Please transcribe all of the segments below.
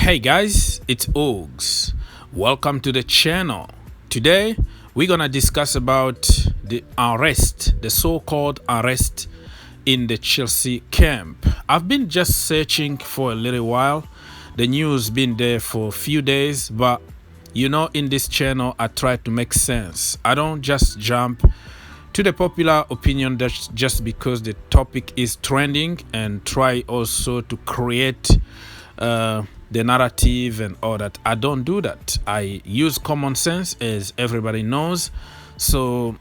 Hey guys, it's Ogs. Welcome to the channel. Today we're gonna discuss about the arrest, the so-called arrest in the Chelsea camp. I've been just searching for a little while. The news been there for a few days, but you know, in this channel I try to make sense. I don't just jump to the popular opinion just because the topic is trending, and try also to create the narrative and all that. I don't do that. I use common sense, as everybody knows. So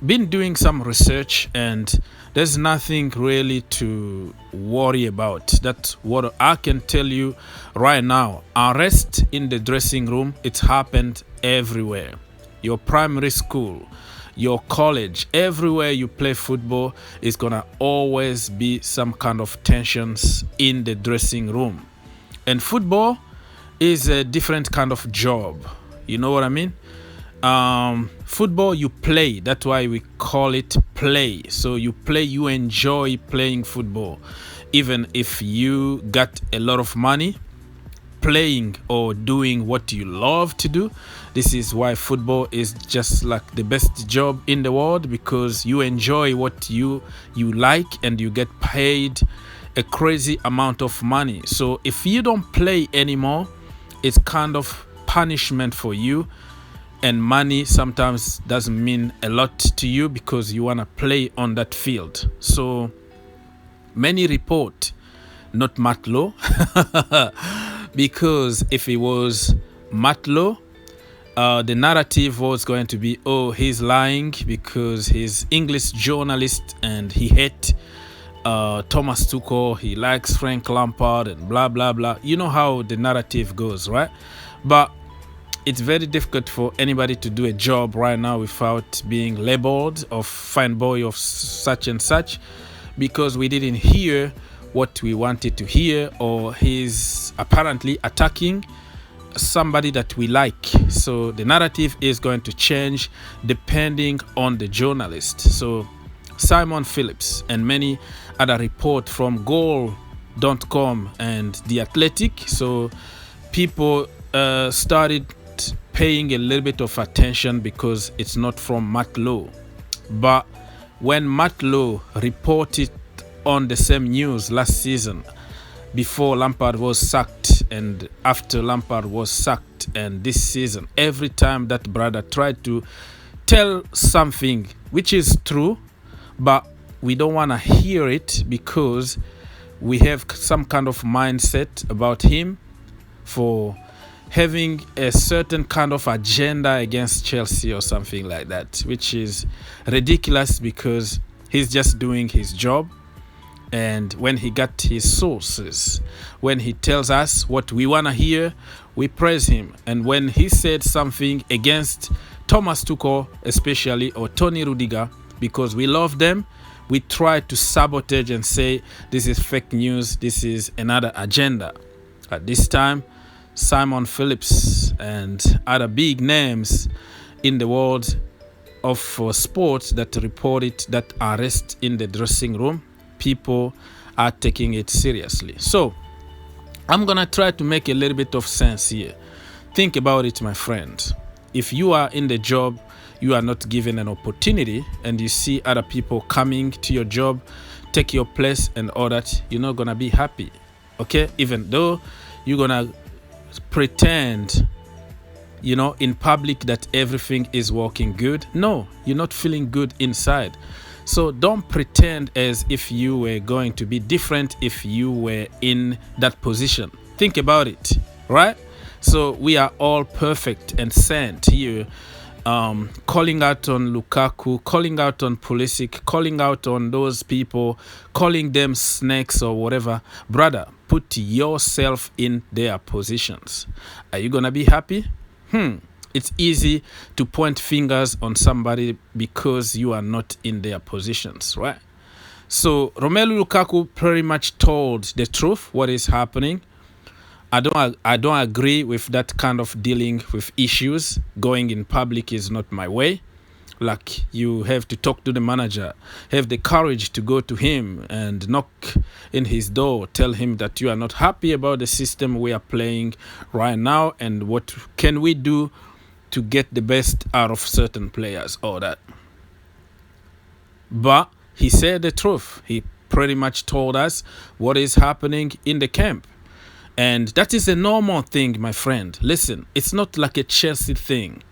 been doing some research, and there's nothing really to worry about. That's what I can tell you right now. Arrest in the dressing room, it's happened everywhere. Your primary school, your college, everywhere you play football is gonna always be some kind of tensions in the dressing room. And football is a different kind of job. You know what I mean? Football, you play. That's why we call it play. So you play, you enjoy playing football. Even if you got a lot of money, playing or doing what you love to do. This is why football is just like the best job in the world, because you enjoy what you like, and you get paid a crazy amount of money. So if you don't play anymore, it's kind of punishment for you, and money sometimes doesn't mean a lot to you because you want to play on that field. So many report not Matlow because if it was Matlow, the narrative was going to be, oh, he's lying because he's English journalist and he hate Thomas Tuchel, he likes Frank Lampard and blah blah blah. You know how the narrative goes, right? But it's very difficult for anybody to do a job right now without being labeled of fine boy of such and such, because we didn't hear what we wanted to hear, or he's apparently attacking somebody that we like. So the narrative is going to change depending on the journalist. So Simon Phillips and many other report from goal.com and The Athletic. So people started paying a little bit of attention because it's not from Matt Lowe. But when Matt Lowe reported on the same news last season, before Lampard was sacked and after Lampard was sacked, and this season, every time that brother tried to tell something which is true, but we don't want to hear it because we have some kind of mindset about him for having a certain kind of agenda against Chelsea or something like that, which is ridiculous because he's just doing his job. And when he got his sources, when he tells us what we want to hear, we praise him. And when he said something against Thomas Tuchel especially, or Tony Rudiger, because we love them, we try to sabotage and say this is fake news, this is another agenda. At this time, Simon Phillips and other big names in the world of sports that reported that arrest in the dressing room, people are taking it seriously. So I'm gonna try to make a little bit of sense here. Think about it, my friend. If you are in the job, you are not given an opportunity, and you see other people coming to your job, take your place and all that, you're not gonna be happy, okay? Even though you're gonna pretend, you know, in public that everything is working good. No, you're not feeling good inside. So don't pretend as if you were going to be different if you were in that position. Think about it, right? So we are all perfect and sent here, calling out on Lukaku, calling out on Pulisic, calling out on those people, calling them snakes or whatever. Brother, put yourself in their positions. Are you gonna be happy? It's easy to point fingers on somebody because you are not in their positions, right? So Romelu Lukaku pretty much told the truth, what is happening. I don't agree with that kind of dealing with issues. Going in public is not my way. Like, you have to talk to the manager, have the courage to go to him and knock in his door, tell him that you are not happy about the system we are playing right now, and what can we do to get the best out of certain players, or that. But he said the truth. He pretty much told us what is happening in the camp. And that is a normal thing, my friend. Listen, it's not like a Chelsea thing.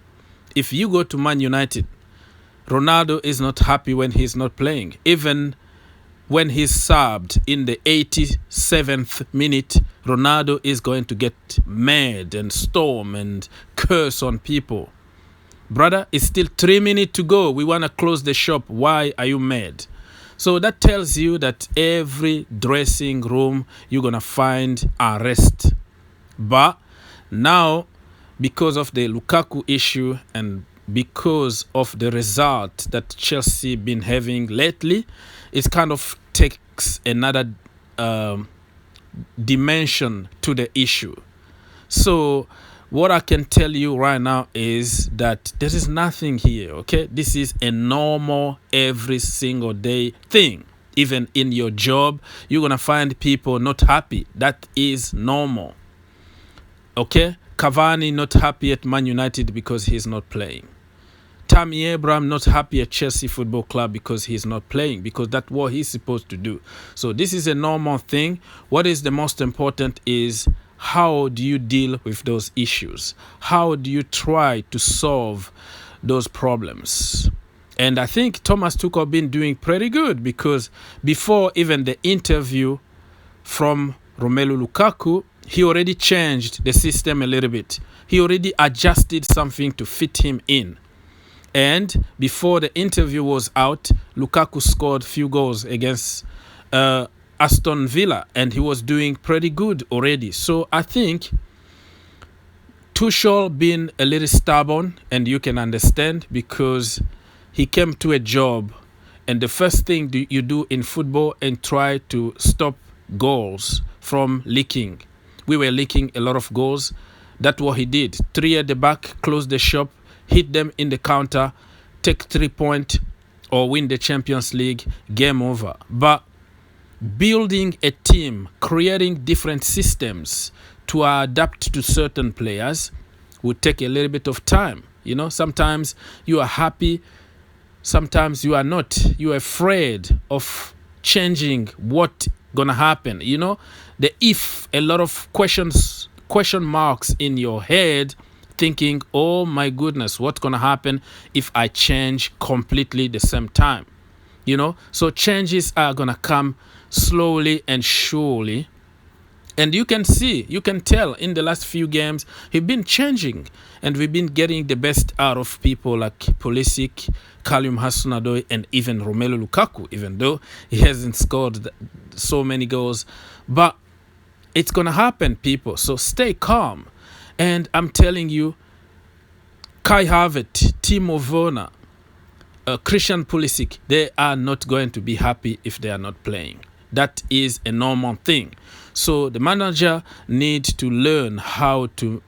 If you go to Man United, Ronaldo is not happy when he's not playing. Even when he's subbed in the 87th minute, Ronaldo is going to get mad and storm and curse on people. Brother, it's still 3 minutes to go. We want to close the shop. Why are you mad? So that tells you that every dressing room you're going to find unrest. But now, because of the Lukaku issue and because of the result that Chelsea been having lately, it kind of takes another dimension to the issue. So what I can tell you right now is that there is nothing here, okay? This is a normal, every single day thing. Even in your job, you're going to find people not happy. That is normal, okay? Cavani not happy at Man United because he's not playing. Tammy Abraham not happy at Chelsea Football Club because he's not playing, because that's what he's supposed to do. So this is a normal thing. What is the most important is, how do you deal with those issues? How do you try to solve those problems? And I think Thomas Tuchel been doing pretty good, because before even the interview from Romelu Lukaku, he already changed the system a little bit. He already adjusted something to fit him in. And before the interview was out, Lukaku scored few goals against Aston Villa, and he was doing pretty good already. So I think Tuchel been a little stubborn, and you can understand, because he came to a job, and the first thing you do in football and try to stop goals from leaking. We were leaking a lot of goals. That's what he did. 3 at the back, close the shop, hit them in the counter, take 3 points, or win the Champions League, game over. But building a team, creating different systems to adapt to certain players would take a little bit of time. You know, sometimes you are happy, sometimes you are not. You are afraid of changing what gonna happen. You know, a lot of question marks in your head, thinking, oh my goodness, what's gonna happen if I change completely the same time? You know, so changes are gonna come slowly and surely. And you can tell in the last few games, he's been changing, and we've been getting the best out of people like Pulisic, Callum Hudson-Odoi, and even Romelu Lukaku, even though he hasn't scored so many goals. But it's gonna happen, people. So stay calm. And I'm telling you, Kai Havertz, Timo Werner, Christian Pulisic, they are not going to be happy if they are not playing. That is a normal thing. So the manager needs to learn how to,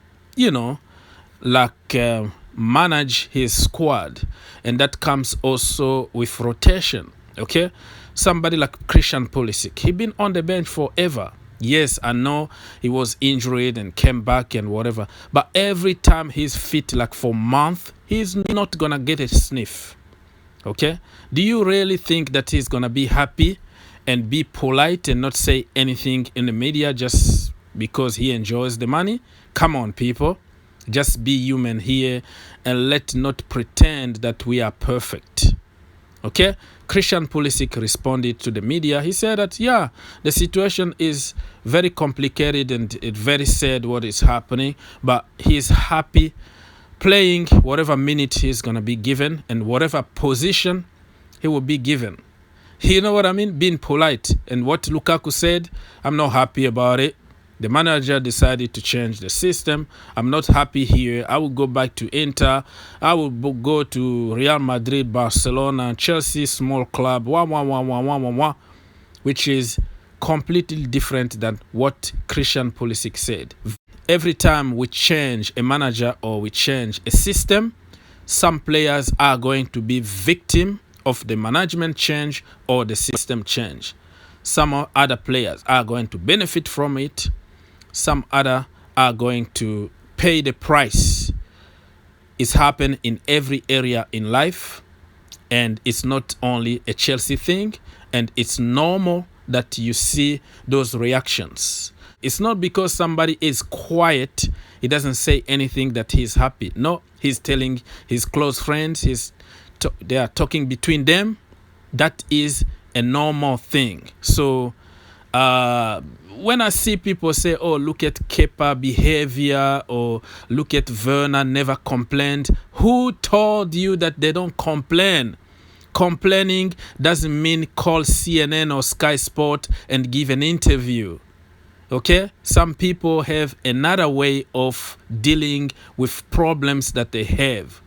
manage his squad. And that comes also with rotation, okay? Somebody like Christian Pulisic, he's been on the bench forever. Yes, I know he was injured and came back and whatever. But every time he's fit, like for a month, he's not going to get a sniff. Okay? Do you really think that he's going to be happy and be polite and not say anything in the media just because he enjoys the money? Come on, people. Just be human here, and let's not pretend that we are perfect. Okay? Christian Pulisic responded to the media. He said that, yeah, the situation is very complicated and it's very sad what is happening, but he's happy playing whatever minute he's going to be given and whatever position he will be given. You know what I mean? Being polite. And what Lukaku said, I'm not happy about it. The manager decided to change the system. I'm not happy here. I will go back to Inter. I will go to Real Madrid, Barcelona, Chelsea, small club, which is completely different than what Christian Pulisic said. Every time we change a manager or we change a system, Some players are going to be victim of the management change or the system change. Some other players are going to benefit from it. Some other are going to pay the price. It's happened in every area in life, and it's not only a Chelsea thing, and it's normal that you see those reactions. It's not because somebody is quiet, he doesn't say anything that he's happy. No, he's telling his close friends, they are talking between them. That is a normal thing. So when I see people say, oh, look at Kepa behavior, or look at Werner never complained, who told you that they don't complain? Complaining doesn't mean call CNN or Sky Sport and give an interview. Okay? Some people have another way of dealing with problems that they have.